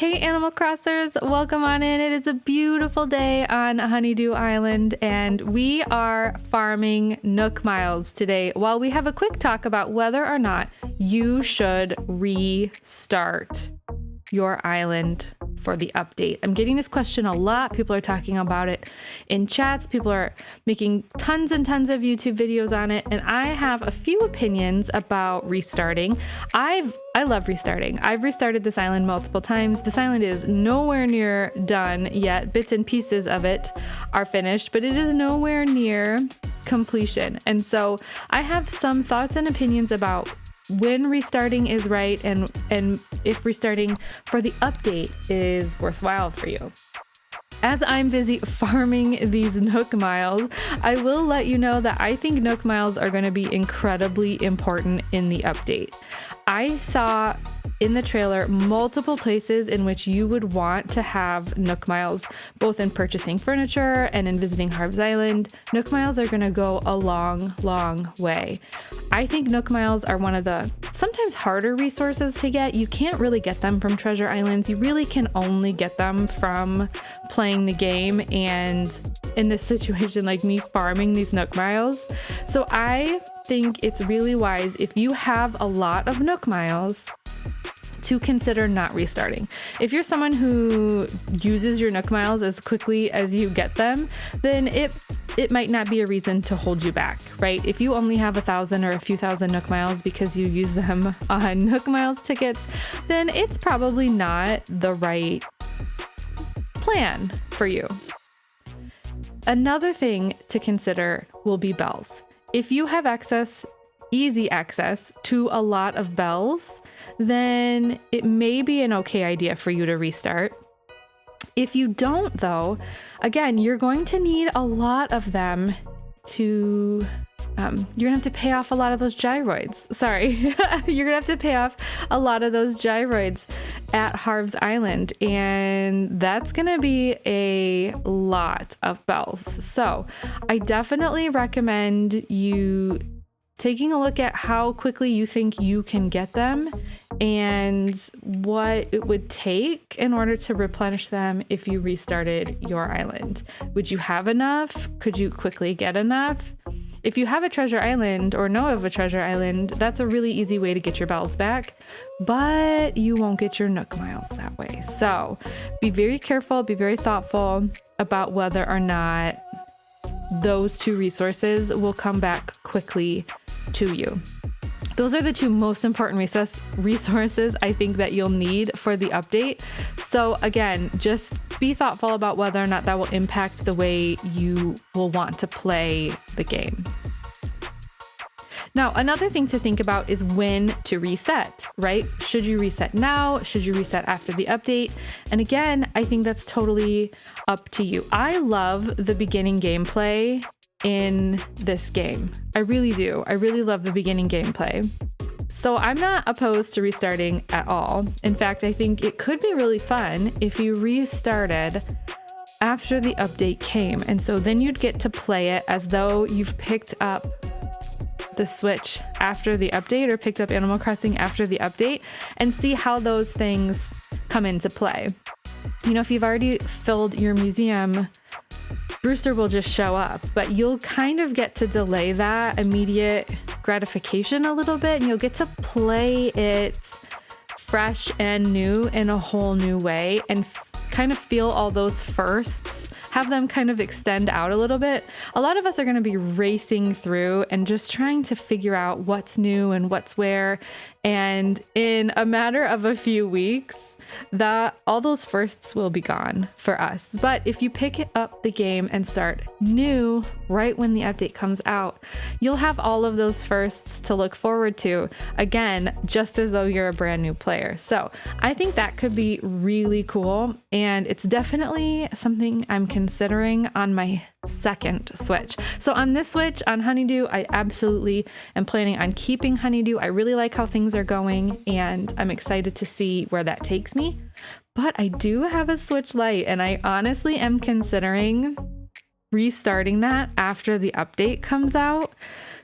Hey Animal Crossers, welcome on in. It is a beautiful day on Honeydew Island and we are farming Nook Miles today while we have a quick talk about whether or not you should restart your island for the update. I'm getting this question a lot. People are talking about it in chats. People are making tons and tons of YouTube videos on it. And I have a few opinions about restarting. I love restarting. I've restarted this island multiple times. This island is nowhere near done yet. Bits and pieces of it are finished, but it is nowhere near completion. And so I have some thoughts and opinions about when restarting is right and if restarting for the update is worthwhile for you. As I'm busy farming these Nook Miles, I will let you know that I think Nook Miles are going to be incredibly important in the update. I saw in the trailer multiple places in which you would want to have Nook Miles, both in purchasing furniture and in visiting Harv's Island. Nook Miles are going to go a long, long way. I think Nook Miles are one of the sometimes harder resources to get. You can't really get them from Treasure Islands. You really can only get them from playing the game and in this situation like me farming these Nook Miles. So I think it's really wise if you have a lot of Nook Miles to consider not restarting. If you're someone who uses your Nook Miles as quickly as you get them, then it might not be a reason to hold you back, right? If you only have 1,000 or a few thousand Nook Miles because you use them on Nook Miles tickets, then it's probably not the right plan for you. Another thing to consider will be bells. If you have easy access to a lot of bells, then it may be an okay idea for you to restart. If you don't, though, again, you're going to need a lot of them to you're gonna have to pay off a lot of those gyroids. Sorry, you're gonna have to pay off a lot of those gyroids at Harv's Island, and that's gonna be a lot of bells. So I definitely recommend you taking a look at how quickly you think you can get them and what it would take in order to replenish them if you restarted your island. Would you have enough? Could you quickly get enough? If you have a treasure island or know of a treasure island, that's a really easy way to get your bells back, but you won't get your Nook Miles that way. So be very careful, be very thoughtful about whether or not those two resources will come back quickly to you. Those are the two most important resources I think that you'll need for the update. So again, just be thoughtful about whether or not that will impact the way you will want to play the game. Now, another thing to think about is when to reset, right? Should you reset now? Should you reset after the update? And again, I think that's totally up to you. I love the beginning gameplay in this game. I really do. I really love the beginning gameplay. So I'm not opposed to restarting at all. In fact, I think it could be really fun if you restarted after the update came. And so then you'd get to play it as though you've picked up the Switch after the update or picked up Animal Crossing after the update and see how those things come into play. You know, if you've already filled your museum, Brewster will just show up, but you'll kind of get to delay that immediate gratification a little bit and you'll get to play it fresh and new in a whole new way and kind of feel all those firsts, have them kind of extend out a little bit. A lot of us are going to be racing through and just trying to figure out what's new and what's where. And in a matter of a few weeks, all those firsts will be gone for us. But if you pick up the game and start new right when the update comes out, you'll have all of those firsts to look forward to, again, just as though you're a brand new player. So I think that could be really cool. And it's definitely something I'm considering on my second Switch. So on this Switch, on Honeydew, I absolutely am planning on keeping Honeydew. I really like how things are going and I'm excited to see where that takes me. But I do have a Switch Lite and I honestly am considering restarting that after the update comes out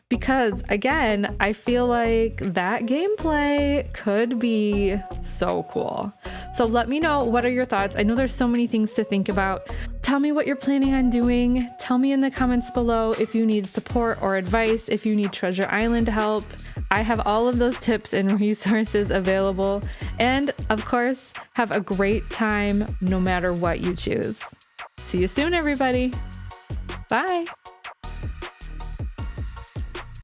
because again, I feel like that gameplay could be so cool. So let me know, what are your thoughts? I know there's so many things to think about. Tell me what you're planning on doing. Tell me in the comments below if you need support or advice, if you need Treasure Island help. I have all of those tips and resources available. And of course, have a great time no matter what you choose. See you soon, everybody. Bye.